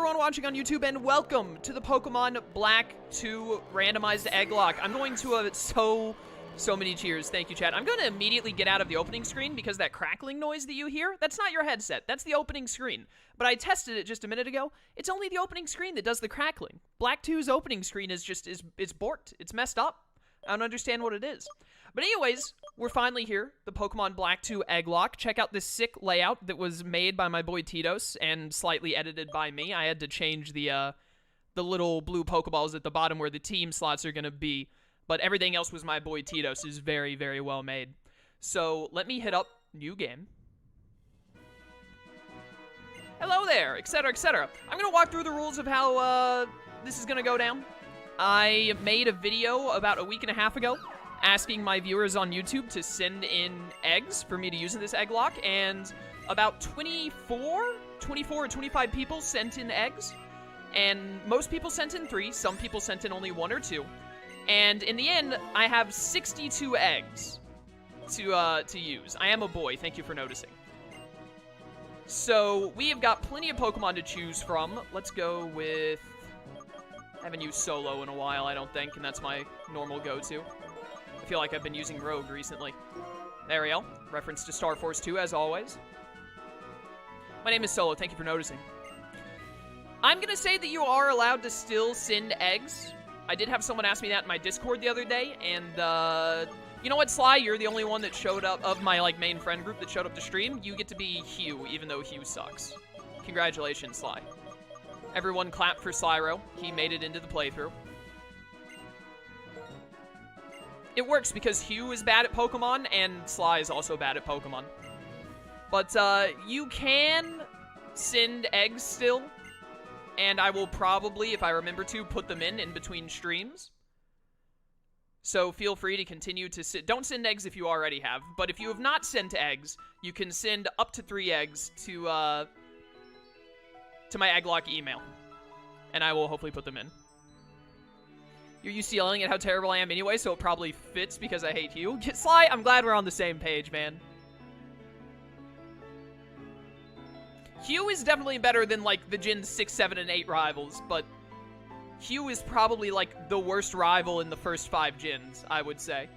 everyone watching on YouTube, and welcome to the Pokemon Black 2 Randomized Egglocke. I'm going to, so many cheers. Thank you, chat. I'm going to immediately get out of the opening screen because that crackling noise that you hear, that's not your headset. That's the opening screen. But I tested it just a minute ago. It's only the opening screen that does the crackling. Black 2's opening screen is just, it's borked. It's messed up. I don't understand what it is. But anyways, we're finally here, the Pokemon Black 2 Egglocke. Check out this sick layout that was made by my boy Titos and slightly edited by me. I had to change the little blue Pokeballs at the bottom where the team slots are going to be. But everything else was my boy Titos. Is very, very well made. So let me hit up new game. Hello there, etc., etc. I'm going to walk through the rules of how this is going to go down. I made a video about a week and a half ago asking my viewers on YouTube to send in eggs for me to use in this Egglocke, and about 24 or 25 people sent in eggs, and most people sent in 3, some people sent in only 1 or 2, and in the end, I have 62 eggs to use. I am a boy, thank you for noticing. So, we have got plenty of Pokemon to choose from. Let's go with... I haven't used Solo in a while, I don't think, and that's my normal go-to. I feel like I've been using Rogue recently. There we go. Reference to Star Force 2, as always. My name is Solo. Thank you for noticing. I'm going to say that you are allowed to still send eggs. I did have someone ask me that in my Discord the other day, and, you know what, Sly? You're the only one that showed up, of my, main friend group that showed up to stream. You get to be Hugh, even though Hugh sucks. Congratulations, Sly. Everyone clap for Slyro. He made it into the playthrough. It works because Hugh is bad at Pokemon, and Sly is also bad at Pokemon. But, you can send eggs still, and I will probably, if I remember to, put them in between streams. So feel free to continue to don't send eggs if you already have, but if you have not sent eggs, you can send up to 3 eggs to my Egglocke email, and I will hopefully put them in. You're used to yelling at how terrible I am anyway, so it probably fits because I hate you. Sly, I'm glad we're on the same page, man. Hugh is definitely better than, the Gen 6, 7, and 8 rivals, but Hugh is probably, the worst rival in the first 5 gens, I would say.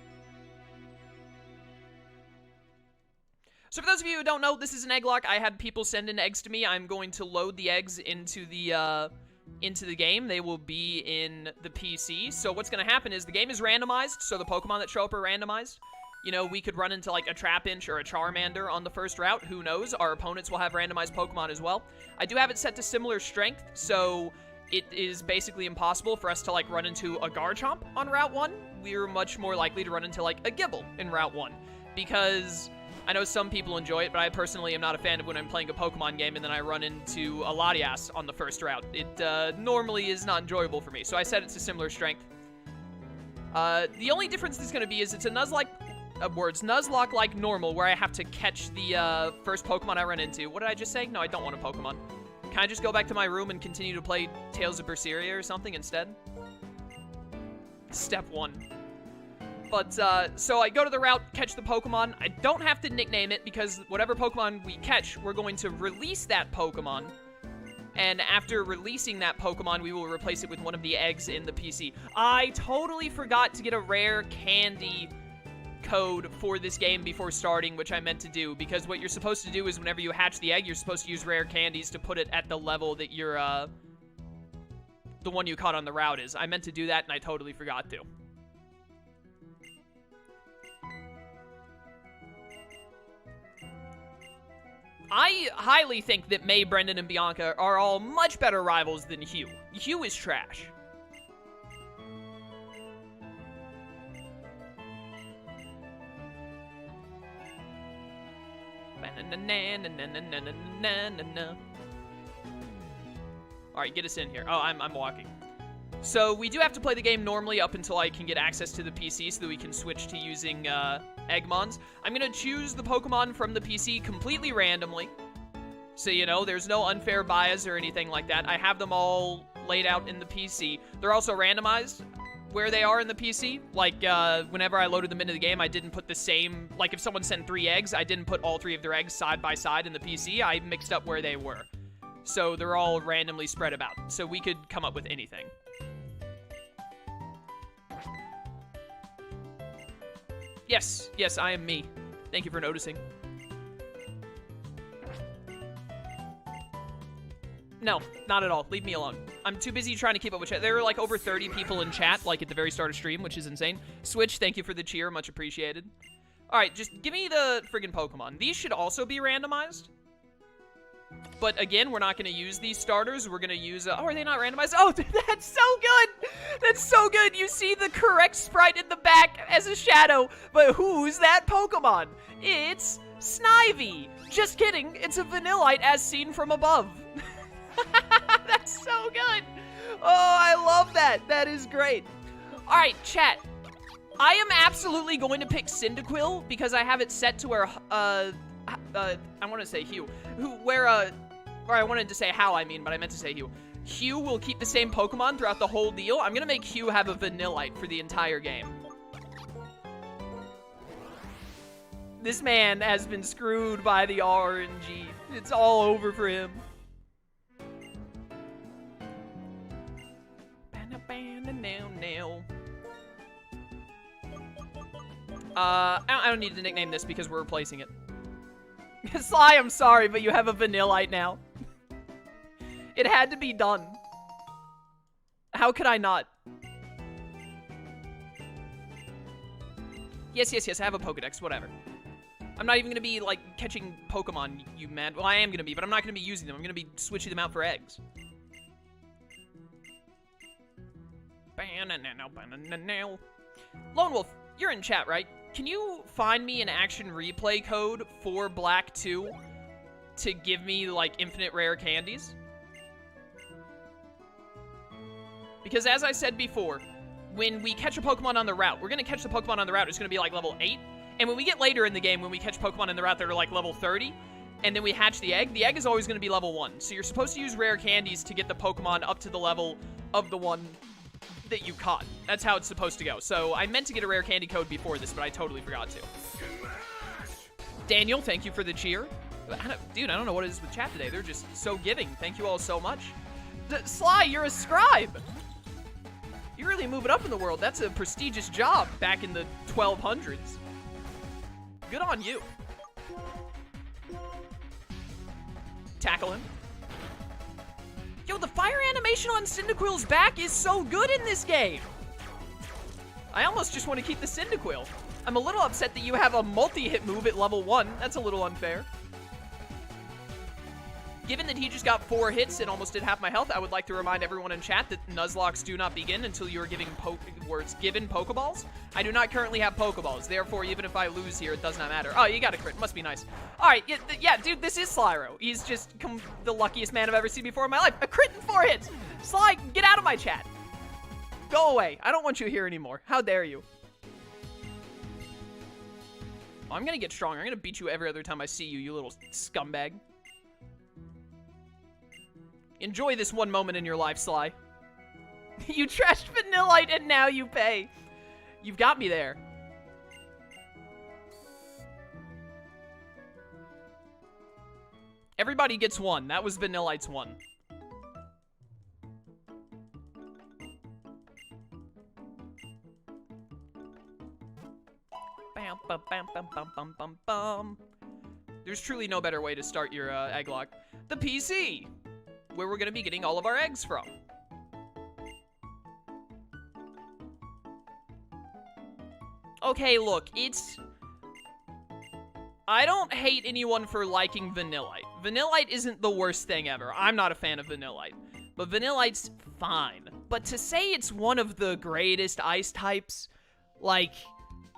So for those of you who don't know, this is an Egglocke. I had people send in eggs to me. I'm going to load the eggs into the game. They will be in the PC. So what's going to happen is the game is randomized, so the Pokemon that show up are randomized. You know, we could run into, a Trapinch or a Charmander on the first route. Who knows? Our opponents will have randomized Pokemon as well. I do have it set to similar strength, so it is basically impossible for us to, run into a Garchomp on Route 1. We're much more likely to run into, a Gible in Route 1. Because I know some people enjoy it, but I personally am not a fan of when I'm playing a Pokemon game and then I run into a Latias on the first route. It normally is not enjoyable for me, so I set it to similar strength. The only difference that's going to be is it's a Nuzlocke, Nuzlocke like normal, where I have to catch the first Pokemon I run into. What did I just say? No, I don't want a Pokemon. Can I just go back to my room and continue to play Tales of Berseria or something instead? Step 1. But, so I go to the route, catch the Pokemon. I don't have to nickname it because whatever Pokemon we catch, we're going to release that Pokemon. And after releasing that Pokemon, we will replace it with one of the eggs in the PC. I totally forgot to get a rare candy code for this game before starting, which I meant to do, because what you're supposed to do is whenever you hatch the egg, you're supposed to use rare candies to put it at the level that your, the one you caught on the route is. I meant to do that, and I totally forgot to. I highly think that May, Brendan, and Bianca are all much better rivals than Hugh. Hugh is trash. Alright, get us in here. Oh, I'm walking. So, we do have to play the game normally up until I can get access to the PC so that we can switch to using, Eggmons. I'm gonna choose the Pokemon from the PC completely randomly. So, you know, there's no unfair bias or anything like that. I have them all laid out in the PC. They're also randomized where they are in the PC. Whenever I loaded them into the game, I didn't put the same... if someone sent 3 eggs, I didn't put all 3 of their eggs side by side in the PC. I mixed up where they were. So they're all randomly spread about. So we could come up with anything. Yes, yes, I am me. Thank you for noticing. No, not at all. Leave me alone. I'm too busy trying to keep up with chat. There are like over 30 people in chat, like at the very start of stream, which is insane. Switch, thank you for the cheer. Much appreciated. All right, just give me the friggin' Pokemon. These should also be randomized. But again, we're not going to use these starters. We're going to use... oh, are they not randomized? Oh, that's so good. That's so good. You see the correct sprite in the back as a shadow. But who's that Pokemon? It's Snivy. Just kidding. It's a Vanillite as seen from above. That's so good. Oh, I love that. That is great. All right, chat. I am absolutely going to pick Cyndaquil because I have it set to where... I want to say Hugh. Or I wanted to say how, I mean, but I meant to say Hugh. Hugh will keep the same Pokemon throughout the whole deal. I'm going to make Hugh have a Vanillite for the entire game. This man has been screwed by the RNG. It's all over for him. I don't need to nickname this because we're replacing it. Sly, I'm sorry, but you have a Vanillite now. It had to be done. How could I not? Yes, yes, yes, I have a Pokedex, whatever. I'm not even going to be, like, catching Pokemon, you mad. Well, I am going to be, but I'm not going to be using them. I'm going to be switching them out for eggs. Lone Wolf, you're in chat, right? Can you find me an action replay code for Black 2 to give me, like, infinite rare candies? Because as I said before, when we catch a Pokemon on the route, we're going to catch the Pokemon on the route. It's going to be, like, level 8. And when we get later in the game, when we catch Pokemon on the route that are, like, level 30, and then we hatch the egg is always going to be level 1. So you're supposed to use rare candies to get the Pokemon up to the level of the one that you caught. That's how it's supposed to go. So I meant to get a rare candy code before this, but I totally forgot to. Daniel, thank you for the cheer. Dude, I don't know what it is with chat today. They're just so giving. Thank you all so much. Sly, you're a scribe. You're really moving up in the world. That's a prestigious job back in the 1200s. Good on you. Tackle him. Yo, the fire animation on Cyndaquil's back is so good in this game. I almost just want to keep the Cyndaquil. I'm a little upset that you have a multi-hit move at level 1. That's a little unfair. Given that he just got 4 hits and almost did half my health, I would like to remind everyone in chat that Nuzlocks do not begin until you are given Pokeballs. I do not currently have Pokeballs, therefore even if I lose here, it does not matter. Oh, you got a crit. Must be nice. All right, yeah, dude, this is Slyro. He's just the luckiest man I've ever seen before in my life. A crit and 4 hits. Sly, get out of my chat. Go away. I don't want you here anymore. How dare you? Oh, I'm gonna get stronger. I'm gonna beat you every other time I see you, you little scumbag. Enjoy this one moment in your life, Sly. You trashed Vanillite and now you pay. You've got me there. Everybody gets 1. That was Vanillite's 1. Bam, bam, bam, bam, bam, bam, bam, bam. There's truly no better way to start your Egglocke. The PC! Where we're going to be getting all of our eggs from. Okay, look, I don't hate anyone for liking Vanillite. Vanillite isn't the worst thing ever. I'm not a fan of Vanillite. But Vanillite's fine. But to say it's one of the greatest ice types, like,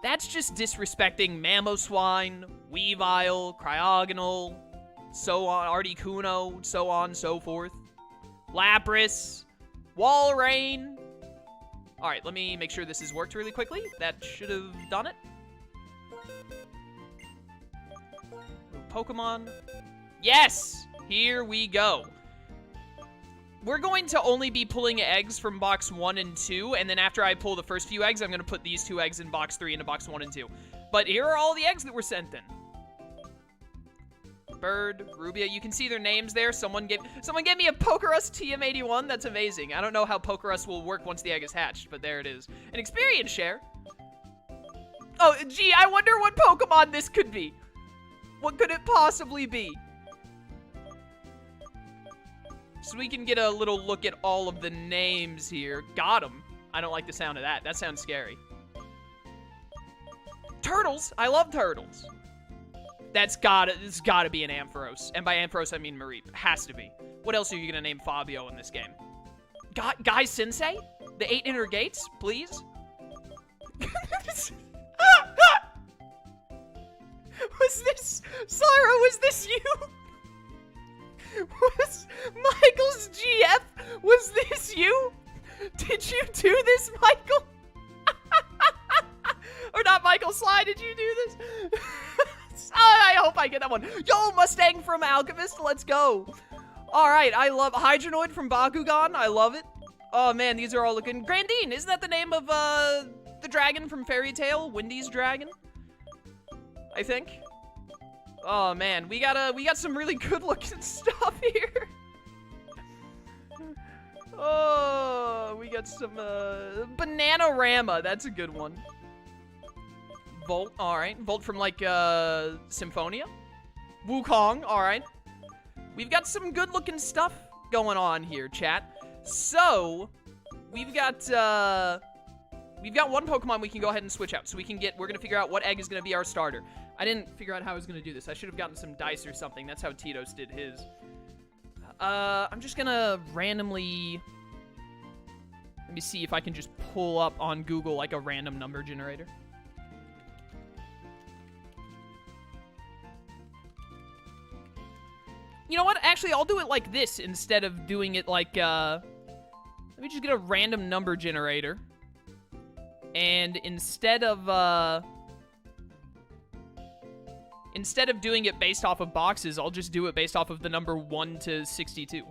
that's just disrespecting Mamoswine, Weavile, Cryogonal, so on, Articuno, so on, so forth. Lapras, Walrein. Alright, let me make sure this has worked really quickly. That should have done it. Pokemon. Yes! Here we go. We're going to only be pulling eggs from box 1 and 2, and then after I pull the first few eggs, I'm going to put these 2 eggs in box 3 into box 1 and 2. But here are all the eggs that were sent in. Bird, Rubia. You can see their names there. Someone gave me a Pokerus TM81. That's amazing. I don't know how Pokerus will work once the egg is hatched, but there it is. An experience share. Oh, gee, I wonder what Pokemon this could be. What could it possibly be? So we can get a little look at all of the names here. Got 'em. I don't like the sound of that. That sounds scary. Turtles. I love turtles. It's gotta be an Ampharos. And by Ampharos, I mean Mareep. Has to be. What else are you gonna name Fabio in this game? Guy Sensei? The 8 inner gates, please? Was this... Sarah, was this you? Was Michael's GF? Was this you? Did you do this, Michael? Or not Michael Sly, did you do this? I hope I get that one. Yo, Mustang from Alchemist, let's go. Alright, I love Hydronoid from Bakugan, I love it. Oh man, these are all looking... Grandine, isn't that the name of the dragon from Fairy Tail? Wendy's dragon? I think. Oh man, we got some really good looking stuff here. Oh, we got some Bananarama, that's a good one. Volt, alright. Volt from like Symphonia. Wukong, alright. We've got some good looking stuff going on here, chat. So, we've got one Pokemon we can go ahead and switch out. So we're gonna figure out what egg is gonna be our starter. I didn't figure out how I was gonna do this. I should have gotten some dice or something. That's how Tito's did his. I'm just gonna randomly... Let me see if I can just pull up on Google like a random number generator. You know what? Actually, I'll do it like this instead of doing it like, let me just get a random number generator. And instead of doing it based off of boxes, I'll just do it based off of the number 1 to 62.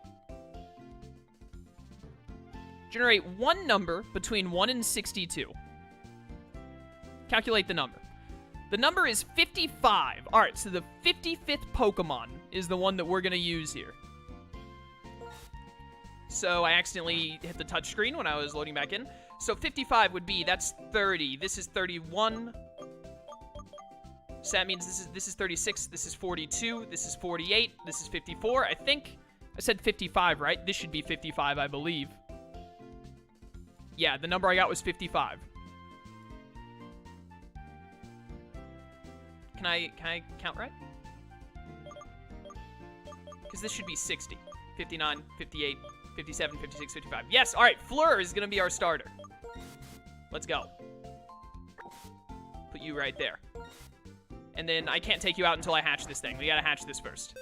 Generate one number between 1 and 62. Calculate the number. The number is 55. All right, so the 55th Pokemon is the one that we're going to use here. So I accidentally hit the touchscreen when I was loading back in. So 55 would be, that's 30. This is 31. So that means this is 36. This is 42. This is 48. This is 54. I think I said 55, right? This should be 55, I believe. Yeah, the number I got was 55. Can I count right? Because this should be 60. 59, 58, 57, 56, 55. Yes, all right, Fleur is going to be our starter. Let's go. Put you right there. And then I can't take you out until I hatch this thing. We got to hatch this first.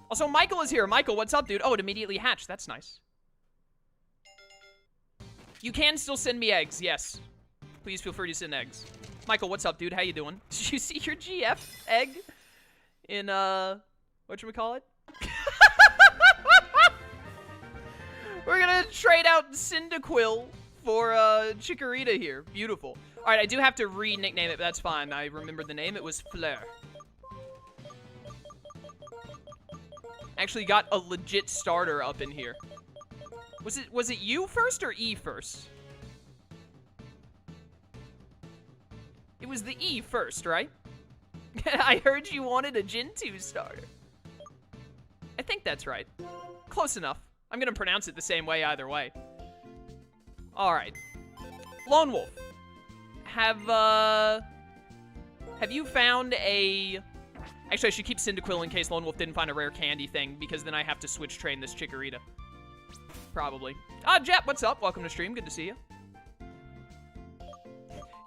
Also, Michael is here. Michael, what's up, dude? Oh, it immediately hatched. That's nice. You can still send me eggs, yes. Please feel free to send eggs. Michael, what's up, dude? How you doing? Did you see your GF egg in, whatchamacallit? We're gonna trade out Cyndaquil for, Chikorita here. Beautiful. All right, I do have to re-nickname it, but that's fine. I remembered the name. It was Fleur. Actually got a legit starter up in here. Was it you first or E first? It was the E first, right? I heard you wanted a Gen 2 starter. I think that's right. Close enough. I'm gonna pronounce it the same way either way. Alright. Lone Wolf. Have you found a... Actually, I should keep Cyndaquil in case Lone Wolf didn't find a rare candy thing, because then I have to switch train this Chikorita. Probably. Ah, Jap, what's up? Welcome to stream. Good to see you.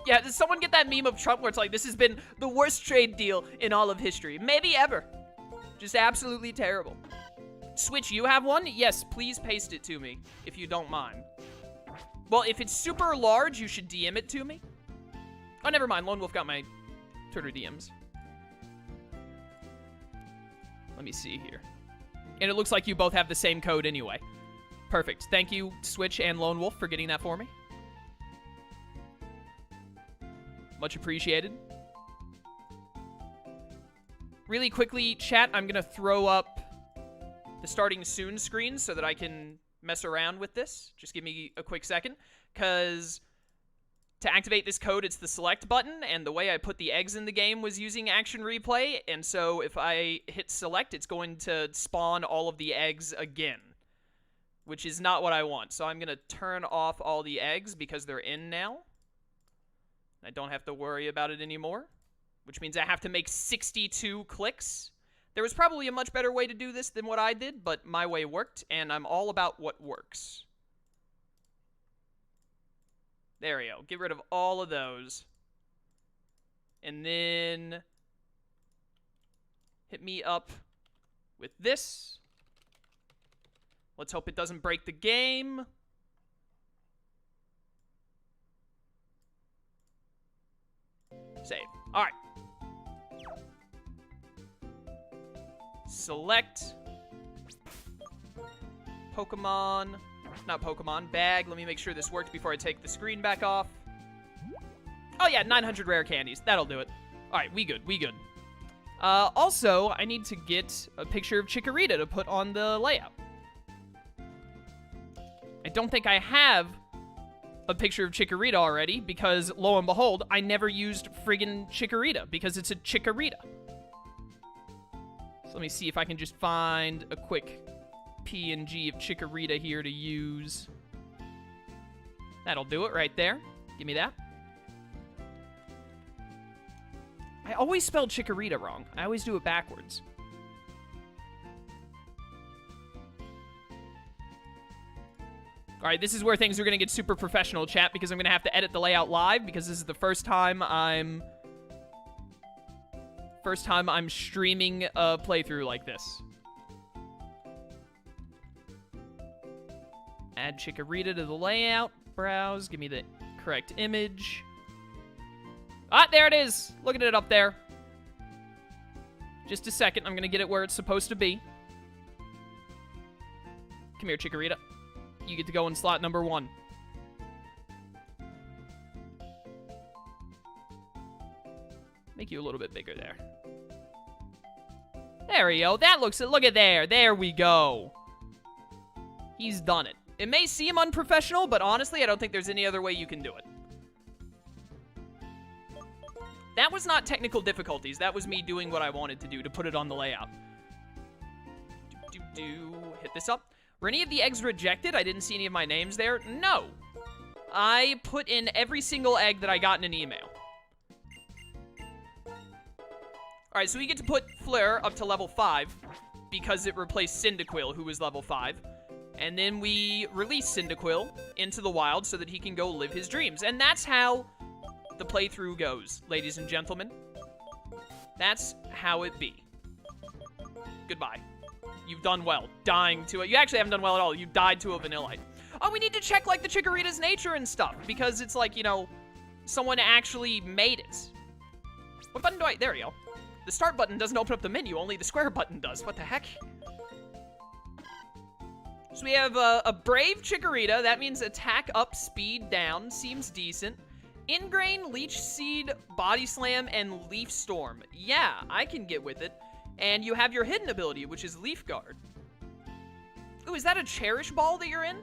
Yeah, did someone get that meme of Trump where it's like, this has been the worst trade deal in all of history? Maybe ever. Just absolutely terrible. Switch, you have one? Yes, please paste it to me, if you don't mind. Well, if it's super large, you should DM it to me. Oh, never mind. Lone Wolf got my Twitter DMs. Let me see here. And it looks like you both have the same code anyway. Perfect. Thank you, Switch and Lone Wolf, for getting that for me. Much appreciated. Really quickly, chat, I'm going to throw up the starting soon screen so that I can mess around with this. Just give me a quick second, because to activate this code, it's the select button, and the way I put the eggs in the game was using action replay, and so if I hit select, it's going to spawn all of the eggs again, which is not what I want. So I'm going to turn off all the eggs because they're in now. I don't have to worry about it anymore, which means I have to make 62 clicks. There was probably a much better way to do this than what I did, but my way worked, and I'm all about what works. There we go. Get rid of all of those. And then hit me up with this. Let's hope it doesn't break the game. Save. All right. Select Pokemon. Not Pokemon. Bag. Let me make sure this worked before I take the screen back off. Oh, yeah. 900 rare candies. That'll do it. All right. We good. We good. Also, I need to get a picture of Chikorita to put on the layout. I don't think I have a picture of Chikorita already because, lo and behold, I never used friggin' Chikorita because it's a Chikorita. So let me see if I can just find a quick PNG of Chikorita here to use. That'll do it right there. Give me that. I always spell Chikorita wrong. I always do it backwards. All right, this is where things are going to get super professional, chat, because I'm going to have to edit the layout live because this is the first time I'm streaming a playthrough like this. Add Chikorita to the layout. Browse. Give me the correct image. Ah, there it is. Look at it up there. Just a second. I'm going to get it where it's supposed to be. Come here, Chikorita. You get to go in slot number 1. Make you a little bit bigger there. There we go. That looks it. Look at there. There we go. He's done it. It may seem unprofessional, but honestly, I don't think there's any other way you can do it. That was not technical difficulties. That was me doing what I wanted to do to put it on the layout. Hit this up. Were any of the eggs rejected? I didn't see any of my names there. No. I put in every single egg that I got in an email. Alright, so we get to put Fleur up to level 5 because it replaced Cyndaquil, who was level 5. And then we release Cyndaquil into the wild so that he can go live his dreams. And that's how the playthrough goes, ladies and gentlemen. That's how it be. Goodbye. You've done well. Dying to it. You actually haven't done well at all. You died to a Vanillite. Oh, we need to check, like, the Chikorita's nature and stuff. Because it's like, you know, someone actually made it. What button do I... There we go. The start button doesn't open up the menu. Only the square button does. What the heck? So we have a Brave Chikorita. That means attack up, speed down. Seems decent. Ingrain, Leech Seed, Body Slam, and Leaf Storm. Yeah, I can get with it. And you have your hidden ability, which is Leaf Guard. Ooh, is that a Cherish Ball that you're in?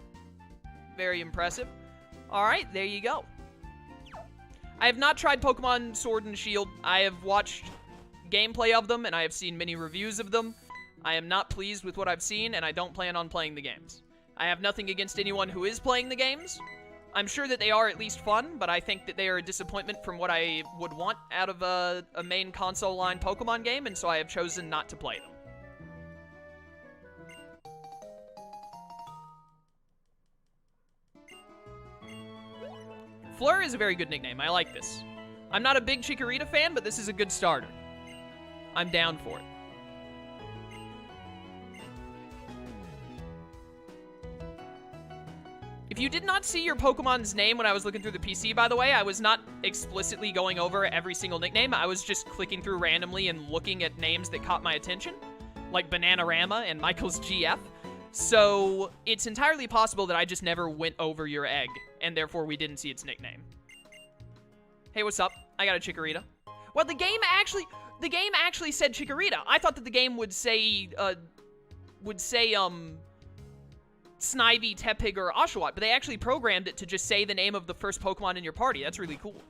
Very impressive. Alright, there you go. I have not tried Pokemon Sword and Shield. I have watched gameplay of them, and I have seen many reviews of them. I am not pleased with what I've seen, and I don't plan on playing the games. I have nothing against anyone who is playing the games. I'm sure that they are at least fun, but I think that they are a disappointment from what I would want out of a main console line Pokemon game, and so I have chosen not to play them. Fleur is a very good nickname. I like this. I'm not a big Chikorita fan, but this is a good starter. I'm down for it. If you did not see your Pokemon's name when I was looking through the PC, by the way, I was not explicitly going over every single nickname. I was just clicking through randomly and looking at names that caught my attention, like Bananarama and Michael's GF. So it's entirely possible that I just never went over your egg, and therefore we didn't see its nickname. Hey, what's up? I got a Chikorita. Well, the game actually... the game actually said Chikorita. I thought that the game would say, Snivy, Tepig, or Oshawott, but they actually programmed it to just say the name of the first Pokemon in your party. That's really cool.